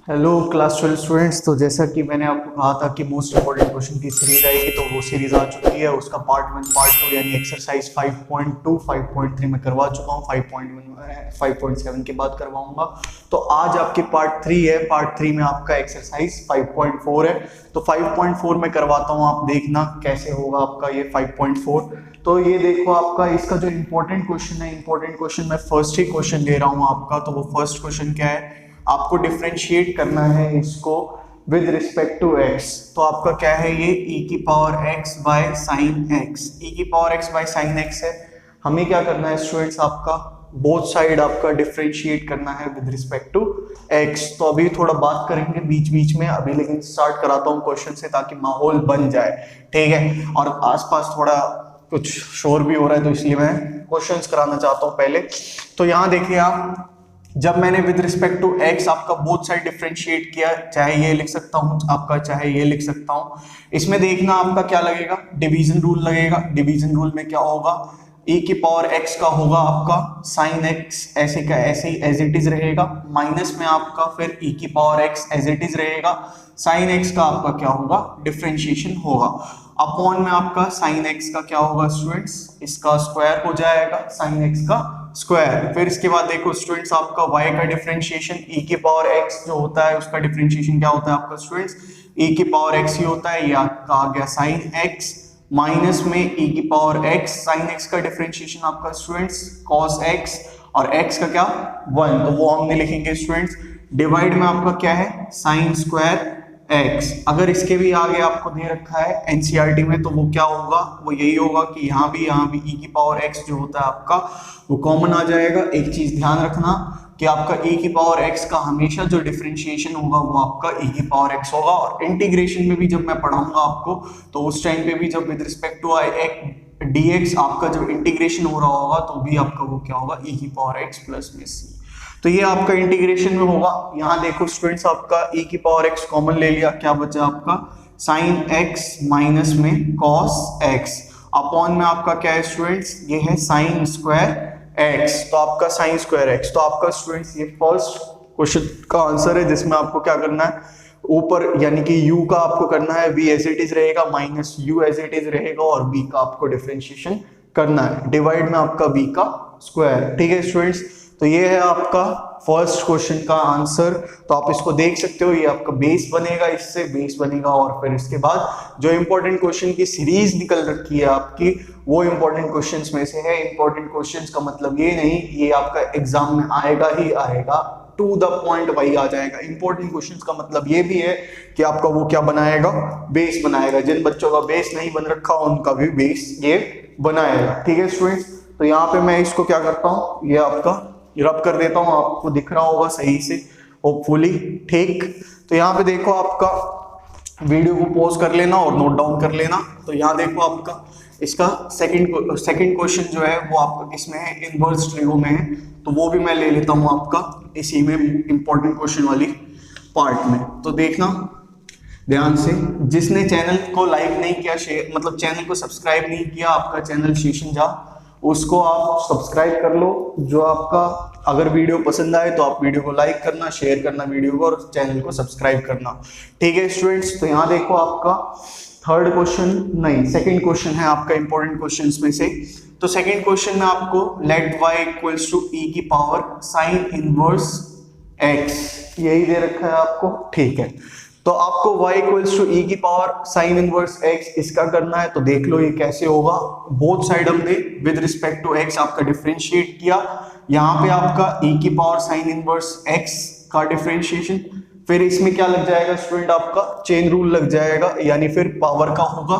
Hello class 12 students. तो जैसा कि मैंने आपको कहा था कि मोस्ट इंपॉर्टेंट क्वेश्चन की सीरीज आएगी, तो वो सीरीज आ चुकी है। उसका पार्ट 1 पार्ट 2 यानी एक्सरसाइज 5.2 5.3 में करवा चुका हूँ। 5.1 5.7 के बाद करवाऊंगा। तो आज आपकी पार्ट 3 है। पार्ट 3 में आपका एक्सरसाइज 5.4 है। तो 5.4 में करवाता हूँ, आप देखना कैसे होगा आपका ये 5.4। तो ये देखो आपका इसका जो इंपॉर्टेंट क्वेश्चन है, इंपॉर्टेंट क्वेश्चन मैं फर्स्ट ही क्वेश्चन ले रहा हूँ आपका। तो वो फर्स्ट क्वेश्चन क्या है, आपको डिफरेंशिएट करना है इसको विद रिस्पेक्ट टू एक्स। तो आपका क्या है, ये e की power x by sine x, e की power x by sine x है। हमें क्या करना है स्टूडेंट्स, आपका बोथ साइड आपका डिफरेंशिएट करना है विद रिस्पेक्ट टू x। तो अभी थोड़ा बात करेंगे बीच बीच में अभी, लेकिन स्टार्ट कराता हूँ क्वेश्चन से ताकि माहौल बन जाए, ठीक है। और आसपास थोड़ा कुछ शोर भी हो रहा है, तो इसलिए मैं क्वेश्चंस कराना चाहता हूँ पहले। तो यहाँ देखिए आप, जब मैंने विद रिस्पेक्ट टू x आपका बोथ साइड डिफरेंशिएट किया, चाहे ये लिख सकता हूं आपका, चाहे ये लिख सकता हूं। इसमें देखना आपका क्या लगेगा, डिवीजन रूल लगेगा। डिवीजन रूल में क्या होगा, e की पावर x का होगा आपका साइन x ऐसे का ऐसे ही एज इट इज रहेगा, माइनस में आपका फिर e की power x as it is रहेगा। साइन x का आपका क्या होगा, डिफरेंशिएशन होगा। अपॉन में आपका साइन x का क्या होगा स्टूडेंट्स, इसका स्क्वायर हो जाएगा साइन x का स्क्वायर। फिर इसके बाद देखो स्टूडेंट्स, आपका y का डिफरेंशिएशन e की पावर x जो होता है, उसका डिफरेंशिएशन क्या होता है आपका स्टूडेंट्स, e की पावर x ही होता है। ये आपका आ गया साइन x, माइनस में e की पावर x, साइन x का डिफरेंशिएशन आपका स्टूडेंट्स cos x, और x का क्या 1, तो वो हमने लिखेंगे स्टूडेंट्स। डिवाइड में आपका क्या है, साइन स्क्वायर x। अगर इसके भी आगे आपको दे रखा है एनसीईआरटी में, तो वो क्या होगा, वो यही होगा कि यहाँ भी e की पावर x जो होता है आपका वो कॉमन आ जाएगा। एक चीज ध्यान रखना कि आपका e की पावर x का हमेशा जो डिफरेंशिएशन होगा वो आपका e की पावर x होगा। और इंटीग्रेशन में भी जब मैं पढ़ाऊंगा आपको, तो उस टाइम पे भी जब विद रिस्पेक्ट टू dx आपका जब इंटीग्रेशन हो रहा होगा, तो भी आपका वो क्या होगा, e की पावर x प्लस में c। तो ये आपका इंटीग्रेशन में होगा। यहाँ देखो स्टूडेंट्स, आपका e की पावर x कॉमन ले लिया, क्या बचा आपका साइन x माइनस में cos x, अपॉन में आपका क्या है स्टूडेंट्स, ये है साइन स्क्वायर x। तो आपका साइन स्क्वायर x, तो आपका स्टूडेंट्स ये फर्स्ट क्वेश्चन का आंसर है, जिसमें आपको क्या करना है, ऊपर यानी कि u का आपको करना है v एज इट इज रहेगा, minus u as it is रहेगा, और b का आपको डिफरेंशिएशन करना है, डिवाइड में आपका b का स्क्वायर, ठीक है स्टूडेंट्स। तो ये है आपका फर्स्ट क्वेश्चन का आंसर। तो आप इसको देख सकते हो, ये आपका बेस बनेगा, इससे बेस बनेगा। और फिर इसके बाद जो इंपॉर्टेंट क्वेश्चन की सीरीज निकल रखी है आपकी, वो इंपॉर्टेंट क्वेश्चंस में से है। इंपॉर्टेंट क्वेश्चंस का मतलब ये नहीं, ये आपका एग्जाम में आएगा ही आएगा, टू द पॉइंट वही आ जाएगा। इंपॉर्टेंट क्वेश्चंस का मतलब ये भी है कि आपका वो क्या बनाएगा, बेस बनाएगा। जिन बच्चों का बेस नहीं बन रखा उनका भी बेस ये बनाएगा, ठीक है स्टूडेंट्स। तो यहाँ पे मैं इसको क्या करता हूँ, ये आपका रब कर देता हूँ, आपको दिख रहा होगा सही से होपफुली, ठीक। तो यहाँ पे देखो, आपका वीडियो को पॉज कर लेना और नोट डाउन कर लेना। तो यहाँ देखो आपका इसका सेकंड क्वेश्चन जो है वो आपका इसमें है, इनवर्स ट्रिगो में है। तो वो भी मैं ले लेता हूँ आपका इसी में इंपॉर्टेंट क्वेश्चन वाली पार्ट में। तो देखना ध्यान से, जिसने चैनल को लाइक नहीं किया, शेयर मतलब चैनल को सब्सक्राइब नहीं किया, आपका चैनल शेषन झा, उसको आप सब्सक्राइब कर लो। जो आपका अगर वीडियो पसंद आए तो आप वीडियो को लाइक करना, शेयर करना वीडियो को, और चैनल को सब्सक्राइब करना, ठीक है स्टूडेंट्स। तो यहाँ देखो आपका थर्ड क्वेश्चन नहीं, सेकंड क्वेश्चन है आपका इंपॉर्टेंट क्वेश्चंस में से। तो सेकंड क्वेश्चन में आपको let y equals to e की पावर साइन इनवर्स x, यही दे रखा है आपको, ठीक है। तो आपको y इक्वल्स टू e की पावर साइन इनवर्स x इसका करना है। तो देख लो ये कैसे होगा। बोथ साइड हमने विद रिस्पेक्ट टू x आपका डिफरेंशिएट किया। यहाँ पे आपका e की पावर साइन इनवर्स x का डिफरेंशिएशन, फिर इसमें क्या लग जाएगा स्टूडेंट, आपका चेन रूल लग जाएगा, यानी फिर पावर का होगा।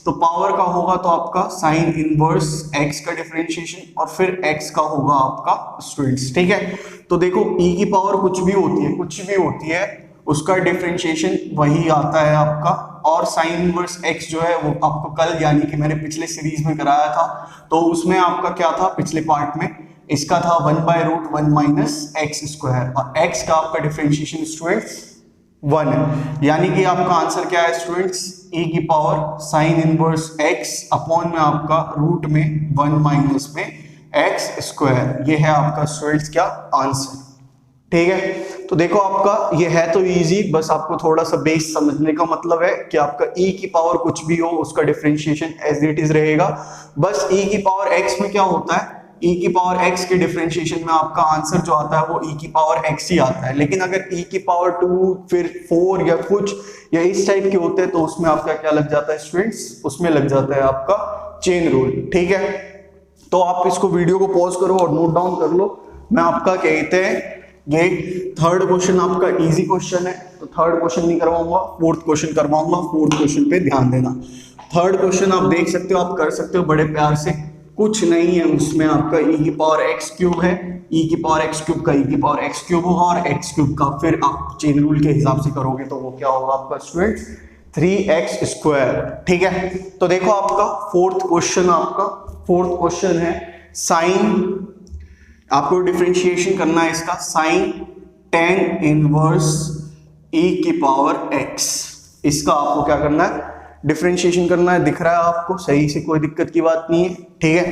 तो पावर का होगा तो आपका साइन इनवर्स x का डिफरेंशिएशन, और फिर x का होगा आपका स्टूडेंट्स, ठीक है। तो देखो e की पावर कुछ भी होती है, कुछ भी होती है, उसका डिफरेंशिएशन वही आता है आपका। और साइन इनवर्स x जो है वो आपको कल यानी कि मैंने पिछले सीरीज में कराया था, तो उसमें आपका क्या था, पिछले पार्ट में इसका था 1/√1 माइनस एक्स स्क्वायर, और x का आपका डिफरेंशिएशन स्टूडेंट्स 1 है। यानी कि आपका आंसर क्या है स्टूडेंट्स, e की power sine inverse x upon में आपका रूट में 1 माइनस में एक्स स्क्वायर। ये है आपका स्टूडेंट्स क्या आंसर, ठीक है। तो देखो आपका ये है तो इजी, बस आपको थोड़ा सा बेस समझने का मतलब है कि आपका e की पावर कुछ भी हो उसका डिफरेंशिएशन एज इट इज रहेगा। बस e की पावर x में क्या होता है, e की पावर x के डिफरेंशिएशन में आपका आंसर जो आता है वो e की पावर x ही आता है। लेकिन अगर e की पावर 2 फिर 4 या कुछ या इस टाइप के होते हैं तो उसमें आपका क्या लग जाता है स्टूडेंट्स, उसमें लग जाता है आपका चेन रूल। ठीक है, तो आप इसको वीडियो को पॉज करो और नोट डाउन कर लो। मैं आपका कहते हैं ये थर्ड क्वेश्चन आपका इजी क्वेश्चन है, तो थर्ड क्वेश्चन नहीं करवाऊंगा, फोर्थ क्वेश्चन करवाऊंगा। फोर्थ क्वेश्चन पे ध्यान देना। थर्ड क्वेश्चन आप देख सकते हो, आप कर सकते हो बड़े प्यार से, कुछ नहीं है उसमें आपका e की पावर x क्यूब है, e की पावर x क्यूब का e की पावर x क्यूब होगा और x क्यूब का फिर आप चेन रूल के हिसाब से करोगे तो वो क्या होगा आपका स्टूडेंट 3x स्क्वायर। ठीक है, तो देखो आपका फोर्थ क्वेश्चन है साइन, आपको डिफरेंशिएशन करना है इसका, साइन tan इनवर्स e की पावर x, इसका आपको क्या करना है डिफरेंशिएशन करना है। दिख रहा है आपको सही से, कोई दिक्कत की बात नहीं है। ठीक है,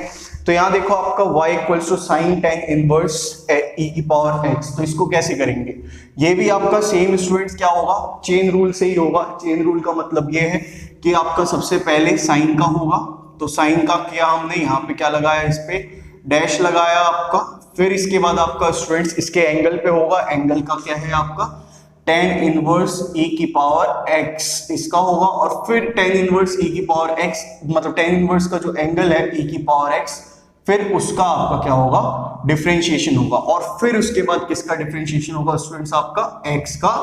तो यहां देखो आपका y equals to sine tan inverse e की पावर x, तो इसको कैसे करेंगे, ये भी आपका सेम स्टूडेंट्स क्या होगा चेन रूल से ही होगा। चेन रूल का मतलब ये है कि आपका सबसे पहले साइन का होगा, तो साइन का किया हमने, यहाँ पे क्या लगाया, इस पे डैश लगाया आपका, फिर इसके बाद आपका स्टूडेंट्स इसके एंगल पे होगा, एंगल का क्या है आपका tan इनवर्स e की पावर x इसका होगा, और फिर tan इनवर्स e की पावर x मतलब tan इनवर्स का जो एंगल है e की पावर x, फिर उसका आपका क्या होगा डिफरेंशिएशन होगा, और फिर उसके बाद किसका डिफरेंशिएशन होगा स्टूडेंट्स आपका x का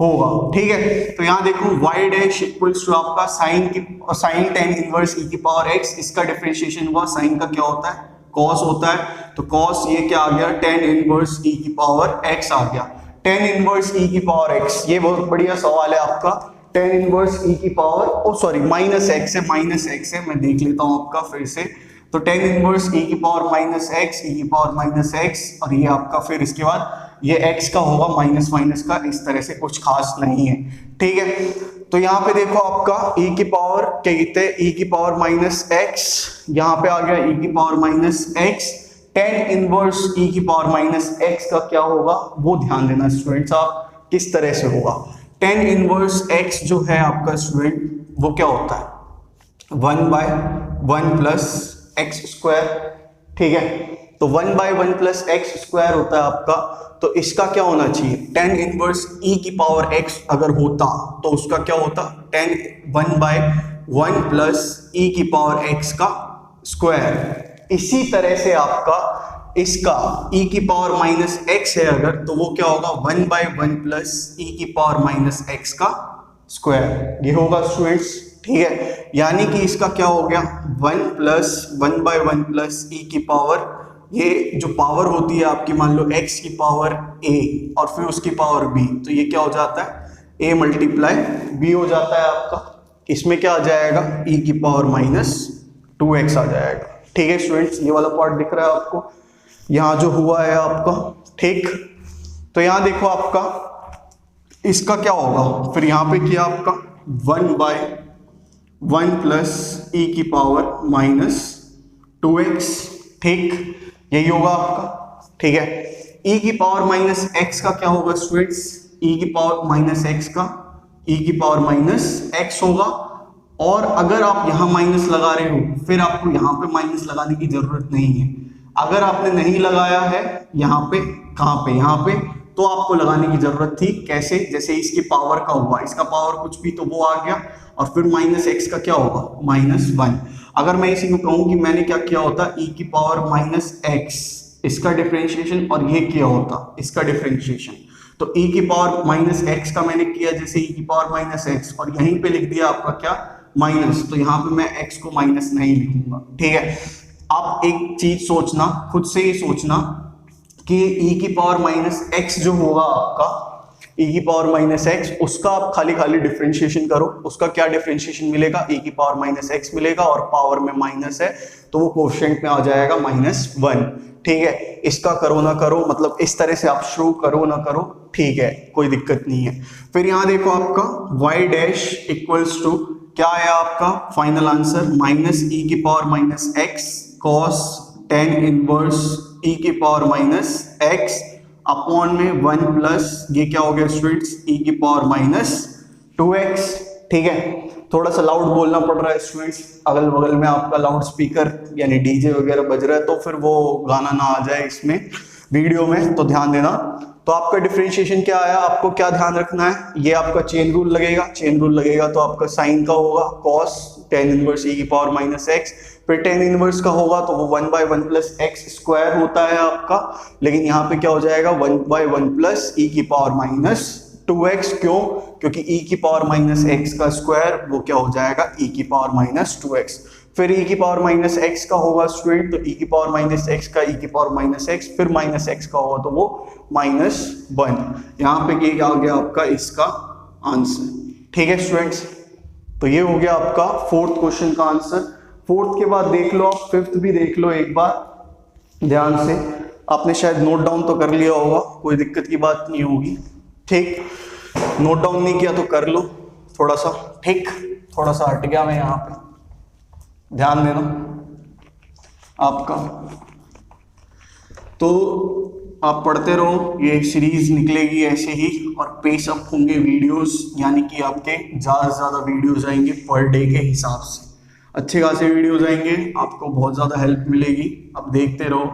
होगा। ठीक है, तो यहां देखो y डैश इक्वल्स टू आपका साइन tan इनवर्स e की पावर x, इसका डिफरेंशिएशन हुआ, साइन का क्या होता है cos होता है, तो cos ये क्या आ गया tan इनवर्स e की पावर x आ गया। tan इनवर्स e की पावर x, ये बहुत बढ़िया सवाल है आपका, tan इनवर्स e की पावर सॉरी माइनस x है, मैं देख लेता हूं आपका फिर से, तो tan इनवर्स e की पावर माइनस x, e की पावर माइनस x, और ये आपका फिर इसके बाद ये x का होगा माइनस का, इस तरह से कुछ खास नहीं है। ठीक है, तो यहाँ पे देखो आपका e की पावर क्या कहते हैं e की पावर माइनस x, यहाँ पे आ गया e की power minus x, tan inverse e की पावर माइनस x का क्या होगा वो ध्यान देना स्टूडेंट्स आप किस तरह से होगा। tan इनवर्स x जो है आपका स्टूडेंट वो क्या होता है 1/1 प्लस एक्स स्क्वायर। ठीक है, तो 1/1 प्लस एक्स स्क्वायर होता है आपका, तो इसका क्या होना चाहिए tan इनवर्स e की पावर x अगर होता तो उसका क्या होता tan 1/1 प्लस e की पावर x का स्क्वायर। इसी तरह से आपका इसका e की पावर माइनस x है अगर, तो वो क्या होगा 1/1 प्लस e की पावर माइनस x का स्क्वायर, ये होगा स्टूडेंट्स। ठीक है, यानी कि इसका क्या हो गया 1/1 प्लस e की पावर, ये जो पावर होती है आपकी मान लो x की पावर a और फिर उसकी पावर b, तो ये क्या हो जाता है a मल्टीप्लाई b हो जाता है आपका, इसमें क्या आ जाएगा e की पावर माइनस 2x आ जाएगा। ठीक है स्टूडेंट्स, ये वाला पार्ट दिख रहा है आपको, यहाँ जो हुआ है आपका। ठीक, तो यहाँ देखो आपका इसका क्या होगा, फिर यहाँ पे किया आपका 1/1 प्लस e की पावर माइनस 2x। ठीक, यही होगा आपका। ठीक है, e की पावर माइनस x का क्या होगा स्टूडेंट्स, e की पावर माइनस x का e की पावर माइनस x होगा, और अगर आप यहाँ माइनस लगा रहे हो फिर आपको यहाँ पे माइनस लगाने की जरूरत नहीं है। अगर आपने नहीं लगाया है यहाँ पे, कहाँ पे, यहाँ पे, तो आपको लगाने की जरूरत थी। कैसे, जैसे इसकी पावर का हुआ, इसका पावर कुछ भी तो वो आ गया, और फिर माइनस एक्स का क्या होगा -1। अगर मैं इसी को कहूँ कि मैंने क्या किया होता e की पावर माइनस एक्स इसका डिफरेंशिएशन, और ये किया होता इसका डिफरेंशिएशन, तो e की पावर माइनस एक्स का मैंने किया जैसे e की पावर माइनस एक्स, और यहीं पे लिख दिया आपका क्या माइनस, तो यहाँ पे मैं x को माइनस नहीं लिखूंगा। ठीक है, आप एक चीज सोचना, खुद से ही सोचना कि e की पावर माइनस एक्स जो होगा आपका e की पावर माइनस एक्स, उसका आप खाली डिफरेंशिएशन करो, उसका क्या डिफरेंशिएशन मिलेगा e की पावर माइनस एक्स मिलेगा, और पावर में माइनस है तो वो कोएफिशिएंट में आ जाएगा -1। ठीक है, इसका करो ना करो, मतलब इस तरह से आप शुरू करो ना करो, ठीक है, कोई दिक्कत नहीं है। फिर यहाँ देखो आपका y डैश इक्वल्स टू क्या है आपका फाइनल आंसर -e की power minus x cos tan inverse e की पावर माइनस एक्स अपॉन में 1 प्लस ये क्या हो गया स्टूडेंट्स e की पावर माइनस 2x। ठीक है, थोड़ा सा लाउड बोलना पड़ रहा है स्टूडेंट्स, अगल बगल में आपका लाउड स्पीकर यानी डीजे वगैरह बज रहा है तो फिर वो गाना ना आ जाए इसमें वीडियो में, तो ध्यान देना। तो आपका डिफरेंशिएशन क्या आया, आपको क्या ध्यान रखना है, ये आपका चेन रूल लगेगा, चेन रूल लगेगा तो आपका साइन का होगा cos tan इनवर्स e की पावर माइनस x, फिर tan इनवर्स का होगा तो वो 1/1 प्लस एक्स स्क्वायर होता है आपका, लेकिन यहाँ पे क्या हो जाएगा 1/1 प्लस e की पावर माइनस 2x। क्यों? क्योंकि e की पावर माइनस x का स्क्वायर वो क्या हो जाएगा e की पावर माइनस 2x। फिर e की पावर माइनस x का होगा स्टूडेंट, तो e की पावर माइनस x का e की पावर माइनस x, फिर माइनस x का होगा तो वो -1। यहाँ पे ये आ गया आपका इसका आंसर। ठीक है स्टूडेंट्स, तो ये हो गया आपका फोर्थ क्वेश्चन का आंसर। फोर्थ के बाद देख लो आप फिफ्थ भी देख लो एक बार ध्यान से, आपने शायद नोट डाउन तो कर लिया होगा, कोई दिक्कत की बात नहीं होगी। ठीक, नोट डाउन नहीं किया तो कर लो थोड़ा सा। ठीक, थोड़ा सा हट गया मैं यहाँ पे, ध्यान देना आपका। तो आप पढ़ते रहो, ये सीरीज निकलेगी ऐसे ही और पेस अप होंगे वीडियोस, यानी कि आपके ज़्यादा से ज़्यादा वीडियोस आएंगे पर डे के हिसाब से, अच्छे खासे वीडियोस आएंगे, आपको बहुत ज़्यादा हेल्प मिलेगी। अब देखते रहो,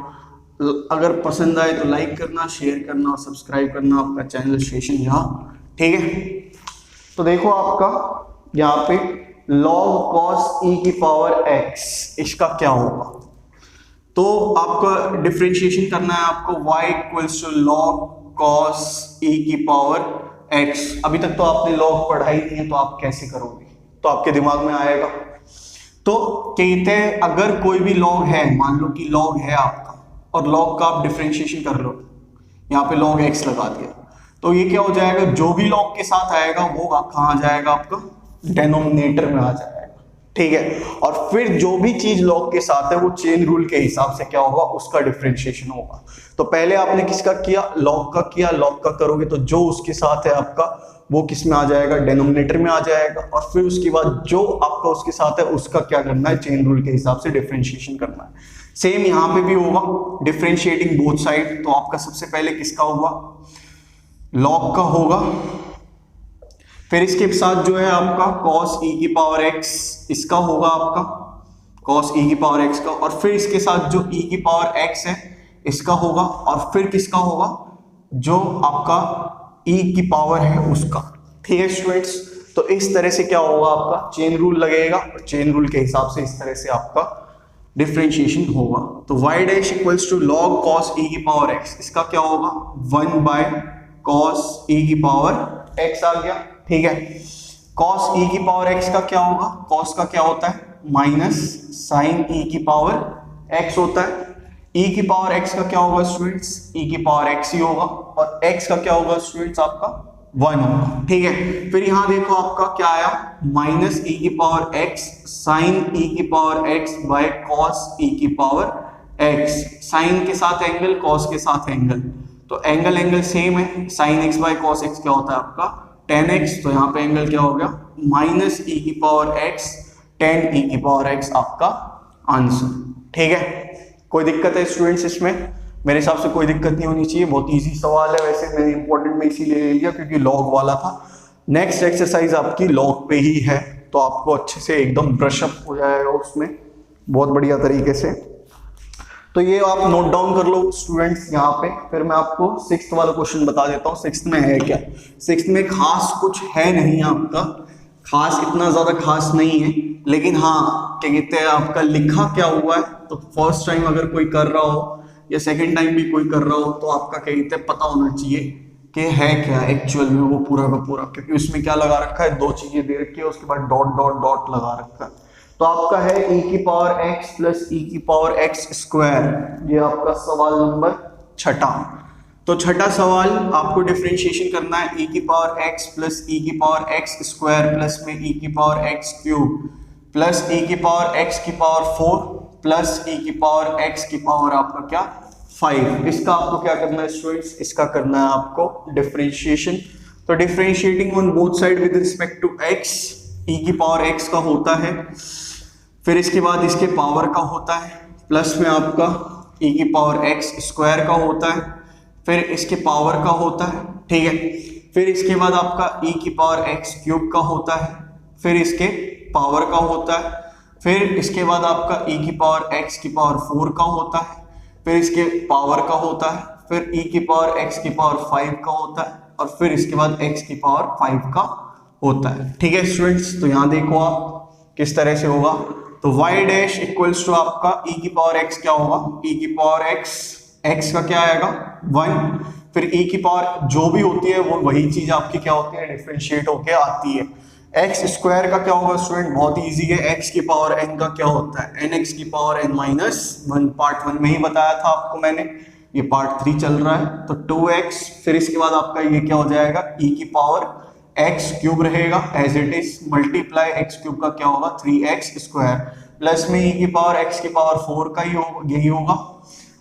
अगर पसंद आए तो लाइक करना, शेयर करना और सब्सक्राइब करना आपका चैनल स्टेशन जहाँ। ठीक है, तो देखो आपका यहाँ पे log cos e की पावर x, इसका क्या होगा, तो आपका डिफरेंशिएशन करना है आपको y equals to log cos e की पावर x। अभी तक तो आपने log पढ़ा ही नहीं है तो आप कैसे करोगे, तो आपके दिमाग में आएगा। तो कहते हैं अगर कोई भी log है, मान लो कि log है आपका और log का आप डिफरेंशिएशन कर लो, यहाँ पे log x लगा दिया, तो ये क्या हो जाएगा, जो भी log के साथ आएगा वो कहाँ जाएगा, आपका डेनोमिनेटर में आ जाएगा। ठीक है, और फिर जो भी चीज log के साथ है वो चेन रूल के हिसाब से क्या होगा, उसका डिफरेंशिएशन होगा। तो पहले आपने किसका किया, log का किया, log का करोगे तो जो उसके साथ है आपका वो किस में आ जाएगा, डेनोमिनेटर में आ जाएगा, और फिर उसके बाद जो आपका उसके साथ है उसका क्या करना है, चेन रूल के हिसाब से डिफरेंशिएशन करना है। सेम यहाँ पे भी होगा, डिफरेंशिएटिंग बोथ साइड, तो आपका सबसे पहले किसका होगा, log का होगा, फिर इसके साथ जो है आपका cos e की पावर x, इसका होगा आपका cos e की पावर x का, और फिर इसके साथ जो e की पावर x है इसका होगा, और फिर किसका होगा, जो आपका e की पावर है उसका। ठीक है स्टूडेंट्स, तो इस तरह से क्या होगा, आपका चेन रूल लगेगा और चेन रूल के हिसाब से इस तरह से आपका डिफरेंशिएशन होगा। तो y dash equals to log cos e की पावर x, इसका क्या होगा 1/cos e की पावर x आ गया। ठीक है, cos e की पावर x का क्या होगा, cos का क्या होता है माइनस sin e की पावर x होता है, e की पावर x का क्या होगा स्टूडेंट्स, e की पावर x ही होगा, और x का क्या होगा स्टूडेंट्स आपका 1 होगा। ठीक है, फिर यहाँ देखो आपका क्या आया, माइनस e की पावर x sin e की power x bye cos e की पावर x, sin के साथ एंगल, cos के साथ एंगल, तो एंगल सेम है, sin x bye cos x क्या होता है आपका tan x, तो यहाँ पे एंगल क्या हो गया माइनस e की पावर x tan e की पावर x आपका आंसर। ठीक है, कोई दिक्कत है स्टूडेंट्स इसमें, मेरे हिसाब से कोई दिक्कत नहीं होनी चाहिए, बहुत इजी सवाल है, वैसे मैंने इंपॉर्टेंट में इसीलिए ले लिया क्योंकि log वाला था। नेक्स्ट एक्सरसाइज आपकी log पे ही है, तो आपको अच्छे से एकदम ब्रश अप हो जाएगा उसमें बहुत बढ़िया तरीके से। तो ये आप नोट डाउन कर लो स्टूडेंट्स यहाँ पे, फिर मैं आपको सिक्स्थ वाला क्वेश्चन बता देता हूँ। सिक्स्थ में है क्या, सिक्स्थ में खास कुछ है नहीं आपका, खास इतना ज्यादा खास नहीं है, लेकिन हाँ क्या कहते हैं आपका लिखा क्या हुआ है, तो फर्स्ट टाइम अगर कोई कर रहा हो या सेकंड टाइम भी कोई कर रहा हो तो आपका क्या कहते हैं पता होना चाहिए कि है क्या एक्चुअल में वो पूरा का पूरा, क्योंकि उसमें क्या लगा रखा है, दो चीजें दे रखी है, उसके बाद डॉट डॉट डॉट लगा रखा है। तो आपका है e की पावर x प्लस e की पावर x स्क्वायर, ये आपका सवाल नंबर छठा। तो छठा सवाल आपको डिफरेंशिएशन करना है e की पावर x प्लस e की पावर x स्क्वायर प्लस में e की power x cube plus e की पावर x की पावर 4 प्लस e की पावर x की पावर आपका क्या 5। इसका आपको क्या करना है स्टूडेंट्स, इसका करना है आपको डिफरेंशिएशन। तो differentiating on both side with respect to x, e की पावर x का होता है, फिर इसके बाद इसके पावर का होता है, प्लस में आपका e की पावर x स्क्वायर का होता है, फिर इसके पावर का होता है, ठीक है। फिर इसके बाद आपका e की पावर x क्यूब का होता है, फिर इसके पावर का होता है, फिर इसके बाद आपका e की पावर x की पावर 4 का होता है, फिर इसके पावर का होता है, फिर e की पावर x की पावर 5 का होता है, और फिर इसके बाद x की पावर 5 का होता है, ठीक है स्टूडेंट्स। तो यहाँ देखो आप किस तरह से होगा। तो y डैश इक्वल्स टू आपका e की पावर x क्या होगा, e की पावर x का क्या आएगा 1, फिर e की पावर जो भी होती है वो वही चीज आपकी क्या होती है, डिफरेंशिएट होके आती है। एक्स स्क्वायर का क्या होगा स्टूडेंट, बहुत इजी है, एक्स की पावर n का क्या होता है, एन एक्स की पावर n माइनस 1, पार्ट 1 में ही बताया था आपको मैंने, ये पार्ट 3 चल रहा है। तो 2x, फिर इसके बाद आपका ये क्या हो जाएगा, e की पावर x क्यूब रहेगा as it is, multiply x cube का क्या होगा 3x स्क्वायर, प्लस में e की पावर x की पावर 4 का ही होगा, यही होगा,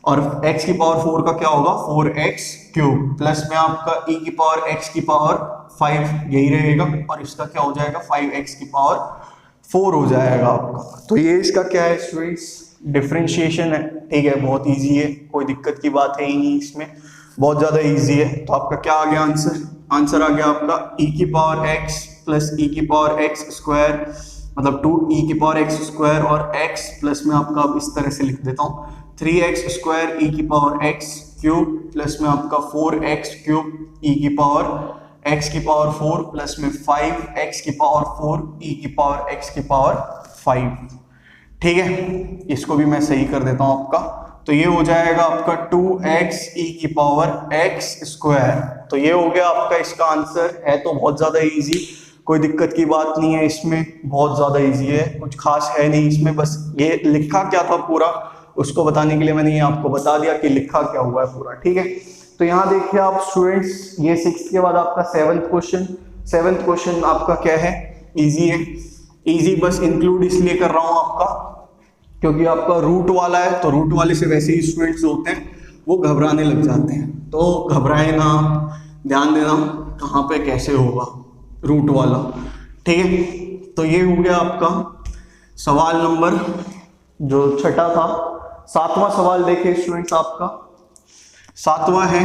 और x की पावर 4 का क्या होगा 4x क्यूब, प्लस में आपका e की पावर x की पावर 5 यही रहेगा, और इसका क्या हो जाएगा 5x की पावर 4 हो जाएगा आपका। तो ये इसका क्या है स्टूडेंट्स, डिफरेंशिएशन है, ठीक है, बहुत इजी है, कोई दिक्कत की बात है ही नहीं इसमें, बहुत ज्यादा इजी है। तो आपका क्या आ गया आंसर, आंसर आ गया आपका e की पावर x प्लस e की पावर x स्क्वायर, मतलब 2e की पावर x स्क्वायर, और x प्लस में आपका अब इस तरह से लिख देता हूँ 3x स्क्वायर e की पावर x क्यूब, प्लस में आपका 4x क्यूब e की पावर x की पावर 4, प्लस में 5x की पावर 4 e की पावर x की पावर 5, ठीक है। इसको भी मैं सही कर देता हूं आपका, तो ये हो जाएगा आपका 2x e की पावर x स्क्वायर। तो ये हो गया आपका इसका आंसर, है तो बहुत ज्यादा इजी, कोई दिक्कत की बात नहीं है इसमें, बहुत ज्यादा इजी है, कुछ खास है नहीं इसमें, बस ये लिखा क्या था पूरा उसको बताने के लिए मैंने ये आपको बता दिया कि लिखा क्या हुआ है पूरा, ठीक है। तो यहाँ देखिए आप स्टूडेंट्स, ये 6 के बाद आपका 7th क्वेश्चन, 7th क्वेश्चन आपका क्या है, इजी है, इजी बस इंक्लूड इसलिए कर रहा हूँ आपका क्योंकि आपका रूट वाला है, तो रूट वाले से वैसे ही स्टूडेंट्स होते हैं वो घबराने लग जाते हैं, तो घबराए ना, ध्यान देना कहाँ पे कैसे होगा रूट वाला, ठीक है। तो ये हो गया आपका सवाल नंबर जो छठा था। 7वां सवाल देखिए स्टूडेंट्स, आपका 7वां है,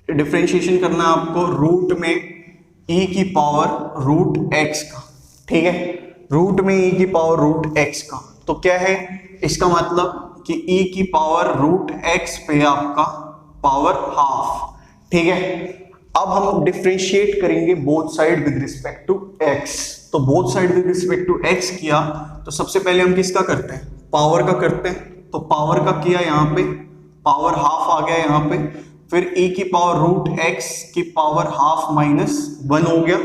डिफरेंशिएशन करना है आपको रूट में e की पावर रूट x का, ठीक है, रूट में e की पावर रूट x का। तो क्या है इसका मतलब कि e की पावर रूट x पे आपका पावर हाफ, ठीक है। अब हम डिफरेंशिएट करेंगे both side with respect to x, तो both side with respect to x किया तो सबसे पहले हम किसका करते हैं, पावर का करते हैं, तो पावर का किया, यहाँ पे पावर हाफ आ गया यहाँ पे, फिर e की पावर रूट x की पावर हाफ माइनस 1 हो गया,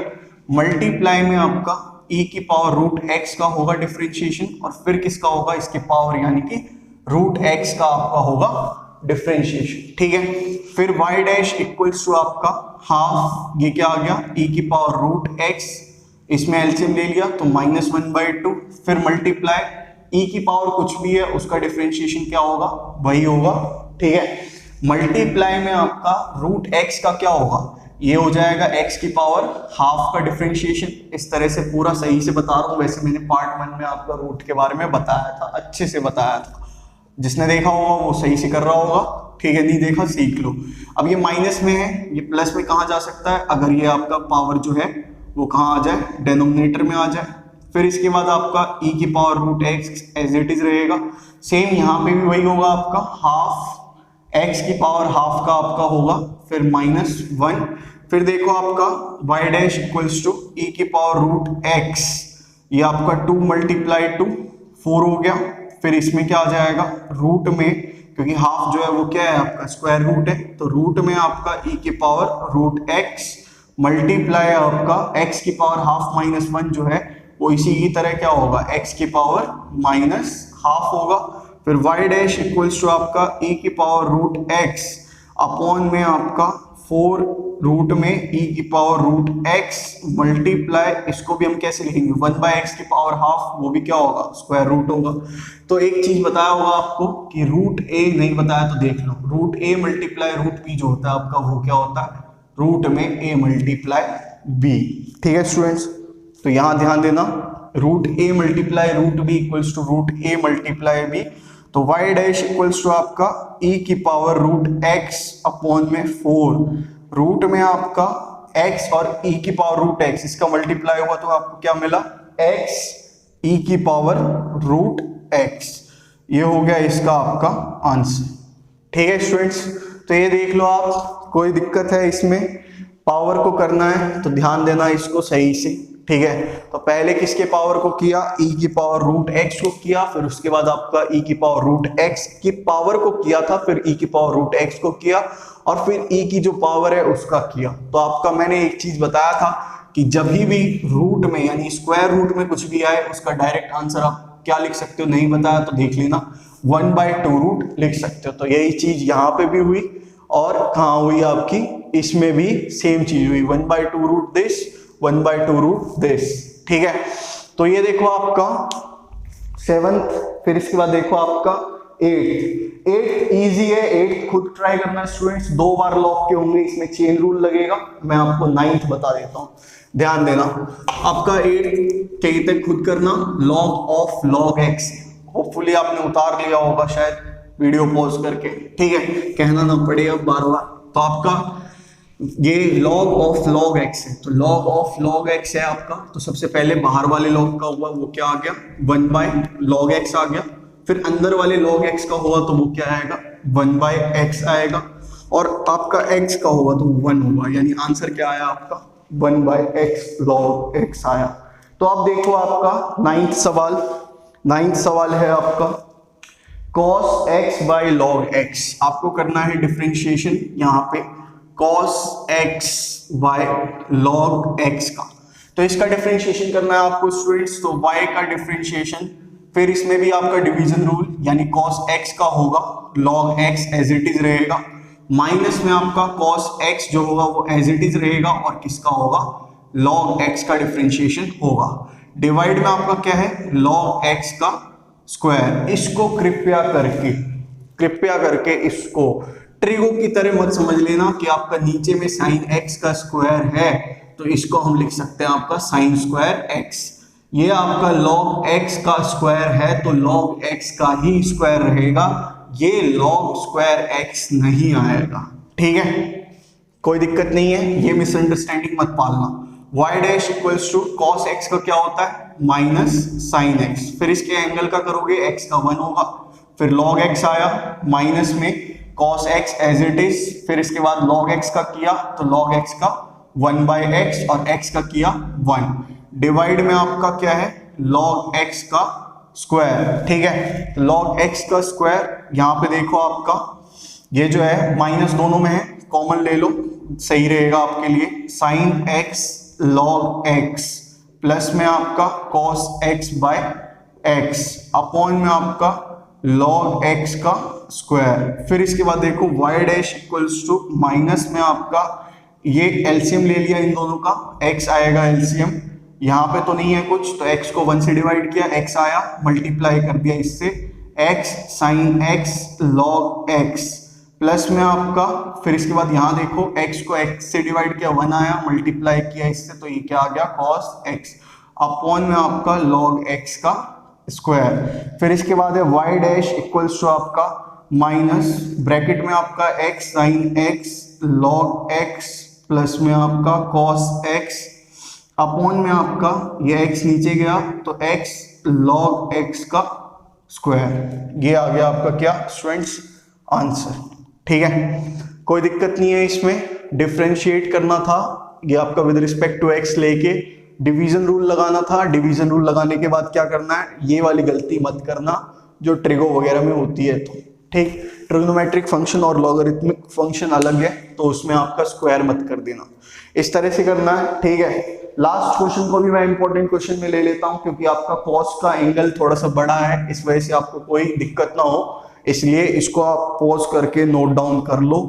मल्टीप्लाई में आपका e की पावर रूट x का होगा डिफरेंशिएशन, और फिर किसका होगा इसके पावर यानी कि रूट x का आपका होगा डिफरेंशिएशन, ठीक है। फिर y डैश इक्वल्स टू आपका हाफ, ये क्या आ गया e की पावर रूट x, इसमें एलसीएम ले लिया तो -1/2, फिर मल्टीप्लाई e की पावर कुछ भी है उसका डिफरेंशिएशन क्या होगा वही होगा, ठीक है। मल्टीप्लाई में आपका रूट x का क्या होगा, ये हो जाएगा x की पावर हाफ का डिफरेंशिएशन, इस तरह से पूरा सही से बता रहा हूँ, वैसे मैंने पार्ट 1 में आपका रूट के बारे में बताया था, अच्छे से बताया था, जिसने देखा होगा वो सही से कर रहा होगा, ठीक है, नहीं देखा सीख लो। अब ये माइनस में है, ये प्लस में कहाँ जा सकता है, अगर ये आपका पावर जो है वो कहाँ आ जाए, डिनोमिनेटर में आ जाए। फिर इसके बाद आपका e की power root x as it is रहेगा, सेम यहाँ पे भी वही होगा आपका हाफ x की पावर हाफ का आपका होगा, फिर -1, फिर देखो आपका y dash equals to e की पावर रूट x, ये आपका 2 मल्टीप्लाई 2 4 हो गया, फिर इसमें क्या आ जाएगा रूट में, क्योंकि हाफ जो है वो क्या है आपका स्क्वायर रूट है, तो रूट में आपका e की पावर रूट x मल्टीप्लाई आपका x की पावर हाफ -1 जो है वो इसी की तरह क्या होगा x की पावर -हाफ होगा, फिर y डैश इक्वल्स टू आपका e की पावर रूट x अपॉन में आपका 4 रूट में e की पावर रूट x मल्टीप्लाई, इसको भी हम कैसे लिखेंगे 1/x की पावर हाफ, वो भी क्या होगा स्क्वायर रूट होगा। तो एक चीज बताया होगा आपको कि रूट a नहीं बताया तो देख लो, root a multiply root b जो होता है आपका वो क्या होता है रूट में a मल्टीप्लाई b, ठीक है स्टूडेंट्स। तो यहां ध्यान देना root a multiply root b equals to root a multiply b, तो y डैश इक्वल्स टू आपका e की पावर रूट x अपॉन में 4, रूट में आपका x और e की पावर रूट x, इसका मल्टीप्लाई हुआ तो आपको क्या मिला x e की पावर रूट x। ये हो गया इसका आपका आंसर। ठीक है स्टूडेंट्स, तो ये देख लो आप, कोई दिक्कत है इसमें? पावर को करना है तो ध्यान देना इसको सही से। ठीक है, तो पहले किसके पावर को किया? e की पावर रूट x को किया, फिर उसके बाद आपका e की पावर रूट x की पावर को किया था, फिर e की पावर रूट x को किया, और फिर e की जो पावर है उसका किया। तो आपका मैंने एक चीज बताया था कि जब भी रूट में यानी स्क्वायर रूट में कुछ भी आए उसका डायरेक्ट आंसर आप क्या लिख सकते हो, नहीं बताया तो देख लेना, 1/2 रूट लिख सकते हो। तो यही चीज यहाँ पे भी हुई, और कहाँ हुई आपकी, इसमें भी सेम चीज हुई, 1/2 रूट दिस, 1/2 रूट दिस। ठीक है, तो ये देखो आपका 7th, फिर इसके बाद देखो आपका 8 इजी है, 8 खुद ट्राई करना स्टूडेंट्स, 2 बार लॉग के होंगे, इसमें चेन रूल लगेगा। मैं आपको 9th बता देता हूँ, ध्यान देना। आपका 8 कहते हैं खुद करना, log of log x, hopefully आपने उतार लिया होगा शायद वीडियो पॉज करके। ठीक है, कहना ना पड़े अब बार बार। तो आपका ये log ऑफ log x है, तो log ऑफ log x है आपका, तो सबसे पहले बाहर वाले log का हुआ वो क्या आ गया, 1/log x आ गया। फिर अंदर वाले log x का हुआ तो वो क्या आएगा, 1/x आएगा, और आपका x का हुआ तो 1 होगा, यानी आंसर क्या आया आपका 1/x log x आया। तो आप देखो आपका 9th सवाल है आपका cos x by log x, आपको करना है डिफरेंशिएशन यहाँ पे cos x by log x का। तो इसका डिफरेंशिएशन करना है आपको स्टूडेंट्स, तो y का डिफरेंशिएशन, फिर इसमें भी आपका डिवीजन रूल, यानी cos x का होगा log x as it is रहेगा, माइनस में आपका cos x जो होगा वो एज इट इज रहेगा, और किसका होगा, log x का डिफरेंशिएशन होगा। डिवाइड में आपका क्या है, log x का स्क्वायर। इसको कृपया करके इसको ट्रिगो की तरह मत समझ लेना कि आपका नीचे में साइन x का स्क्वायर है तो इसको हम लिख सकते हैं आपका साइन स्क्वायर x। ये आपका log x का स्क्वायर है तो log x का ही स्क्वायर रहेगा, ये log स्क्वायर x नहीं आएगा। ठीक है, कोई दिक्कत नहीं है, ये मिसअंडरस्टैंडिंग मत पालना। y dash equals to cos x का क्या होता है, माइनस साइन x, फिर इसके एंगल का करोगे x का 1 होगा, फिर log x आया, माइनस में cos x as it is, फिर इसके बाद log x का किया तो log x का 1/x और x का किया 1, डिवाइड में आपका क्या है log x का स्क्वायर। ठीक है, log x का स्क्वायर, यहाँ पे देखो आपका ये जो है माइनस दोनों में है, कॉमन ले लो सही रहेगा आपके लिए, sine x log x plus में आपका cos x by x upon में आपका log x का स्क्वायर। फिर इसके बाद देखो y dash equals to minus में आपका, ये एलसीएम ले लिया इन दोनों का, x आएगा एलसीएम, यहाँ पे तो नहीं है कुछ, तो x को 1 से डिवाइड किया, x आया, मल्टीप्लाई कर दिया इससे, x sine x log x plus में आपका, फिर इसके बाद यहाँ देखो x को x से डिवाइड किया, 1 आया, मल्टीप्लाई किया इससे, तो ये क्या आ गया cos x अपॉन में आपका log x का स्क्वायर। फिर इसके बाद है y डैश इक्वल्स टू आपका माइनस ब्रैकेट में आपका x sine x log x plus में आपका cos x अपॉन में आपका ये x नीचे गया तो x log x का स्क्वायर। ये आ गया आपका क्या स्टूडेंट्स आंसर। ठीक है, कोई दिक्कत नहीं है इसमें, डिफरेंशिएट करना था ये आपका विद रिस्पेक्ट टू x लेके, डिवीजन रूल लगाना था, डिवीजन रूल लगाने के बाद क्या करना है, ये वाली गलती मत करना जो ट्रिगो वगैरह में होती है। तो ठीक, ट्रिग्नोमेट्रिक फंक्शन और लॉगरिथमिक फंक्शन अलग है तो उसमें आपका स्क्वायर मत कर देना, इस तरह से करना है। ठीक है, लास्ट क्वेश्चन को भी मैं इंपॉर्टेंट क्वेश्चन में ले लेता हूं क्योंकि आपका कॉस का एंगल थोड़ा सा बड़ा है, इस वजह से आपको कोई दिक्कत ना हो, इसलिए इसको आप पॉज करके नोट डाउन कर लो।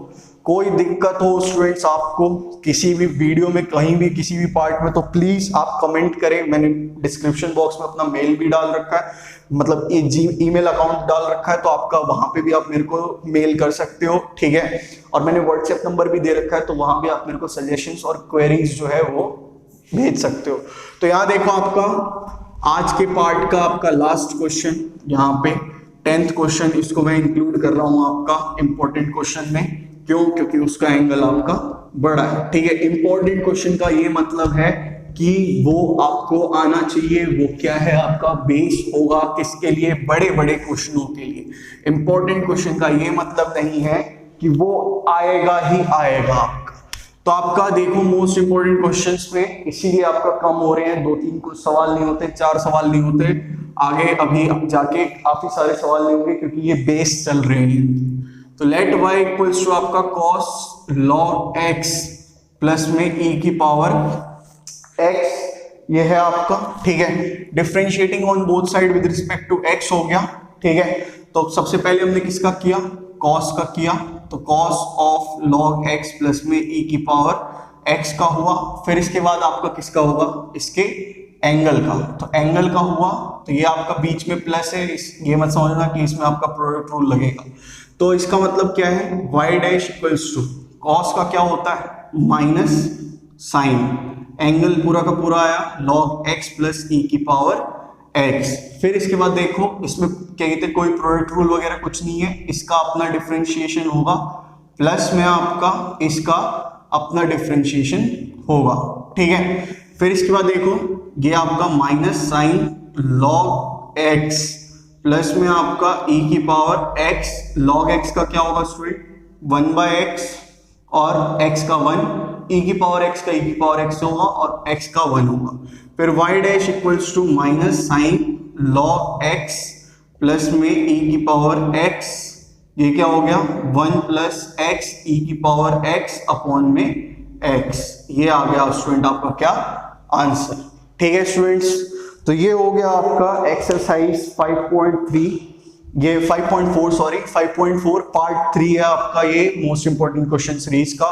कोई दिक्कत हो स्टूडेंट्स आपको किसी भी वीडियो में कहीं भी किसी भी पार्ट में तो प्लीज आप कमेंट करें, मैंने डिस्क्रिप्शन बॉक्स में अपना मेल भी डाल रखा है, मतलब ईमेल अकाउंट डाल रखा है, तो आपका वहां पे भी आप मेरे को मेल कर सकते हो। ठीक है, और मैंने व्हाट्सएप नंबर भी दे रखा है तो वहां भी आप मेरे को सजेशंस और क्वेरीज जो है वो भेज सकते हो। तो यहाँ देखो आपका आज के पार्ट का आपका लास्ट क्वेश्चन यहाँ पे 10th क्वेश्चन इसको मैं इंक्लूड कर रहा हूं आपका इंपॉर्टेंट क्वेश्चन में। क्यों? क्योंकि उसका एंगल आपका बड़ा है। ठीक है, इंपॉर्टेंट क्वेश्चन का ये मतलब है कि वो आपको आना चाहिए। वो क्या है? आपका बेस होगा किसके लिए? बड़े बड़े क्वेश्चनों के लिए। इंपॉर्टेंट क्वेश्चन का ये मतलब नहीं है कि वो आएगा ही आएगा आपका। तो आपका देखो मोस्ट इंपोर्टेंट क्वेश्चंस में इसीलिए आपका कम हो रहे हैं, 2-3 कुछ सवाल नहीं होते, 4 सवाल नहीं होते, आगे अभी जाके काफी सारे सवाल नहीं होंगे क्योंकि ये बेस चल रहे हैं। तो लेट y इक्वल्स टू आपका cos log x प्लस में e की पावर x, ये है आपका। ठीक है, differentiating on both side with respect to x हो गया। ठीक है, तो सबसे पहले हमने किसका किया? cos का किया, तो cos of log x plus में e की पावर x का हुआ। फिर इसके बाद आपका किसका होगा? इसके एंगल का। तो एंगल का हुआ, तो ये आपका बीच में प्लस है, ये मत समझना कि इसमें आपका प्रोडक्ट रूल लगेगा। तो इसका मतलब क्या है? y dash equals to cos का क्या होता है? माइनस साइन, एंगल पूरा का पूरा आया log x प्लस e की पावर x। फिर इसके बाद देखो इसमें क्या कहते हैं, कोई प्रोडक्ट रूल वगैरह कुछ नहीं है, इसका अपना डिफरेंशिएशन होगा, प्लस में आपका इसका अपना डिफरेंशिएशन होगा। ठीक है, फिर इसके बाद देखो ये आपका minus sine log x plus में आपका e की पावर x, log x का क्या होगा स्टूडेंट? 1/x और x का 1, e की पावर x का e की पावर x होगा और x का 1 होगा। फिर y dash equals to minus sine log x plus में e की पावर x, ये क्या हो गया? 1 प्लस x e की पावर x अपॉन में x। ये आ गया स्टूडेंट आपका क्या आंसर। ठीक है स्टूडेंट्स, तो ये हो गया आपका एक्सरसाइज 5.3, ये 5.4 सॉरी 5.4 पार्ट 3 है आपका ये मोस्ट इंपोर्टेंट क्वेश्चन सीरीज का।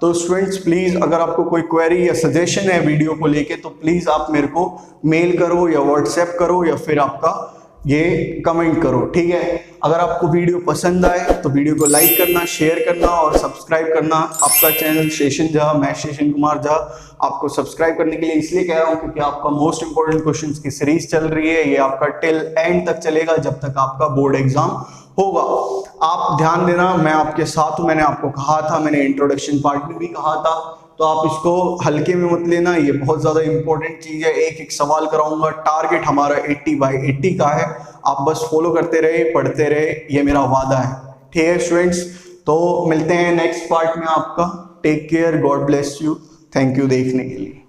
तो स्टूडेंट्स प्लीज अगर आपको कोई क्वेरी या सजेशन है वीडियो को लेके तो प्लीज आप मेरे को मेल करो या व्हाट्सएप करो या फिर आपका ये कमेंट करो। ठीक है, अगर आपको वीडियो पसंद आए तो वीडियो को लाइक करना, शेयर करना और सब्सक्राइब करना। आपका चैनल शेषन झा, मैं शेषन कुमार झा, आपको सब्सक्राइब करने के लिए इसलिए कह रहा हूं क्योंकि आपका मोस्ट इंपोर्टेंट क्वेश्चंस की सीरीज चल रही है। ये आपका टिल एंड तक चलेगा जब तक आपका बोर्ड एग्जाम होगा। आप ध्यान देना, मैं आपके साथ हूं। मैंने आपको कहा था, मैंने इंट्रोडक्शन पार्ट में भी कहा था, तो आप इसको हल्के में मत लेना, ये बहुत ज्यादा इंपॉर्टेंट चीज है। एक एक सवाल कराऊंगा, टारगेट हमारा 80/80 का है। आप बस फॉलो करते रहे, पढ़ते रहे, ये मेरा वादा है। ठीक है स्टूडेंट्स, तो मिलते हैं नेक्स्ट पार्ट में आपका। Take care, god bless you, thank you देखने के लिए।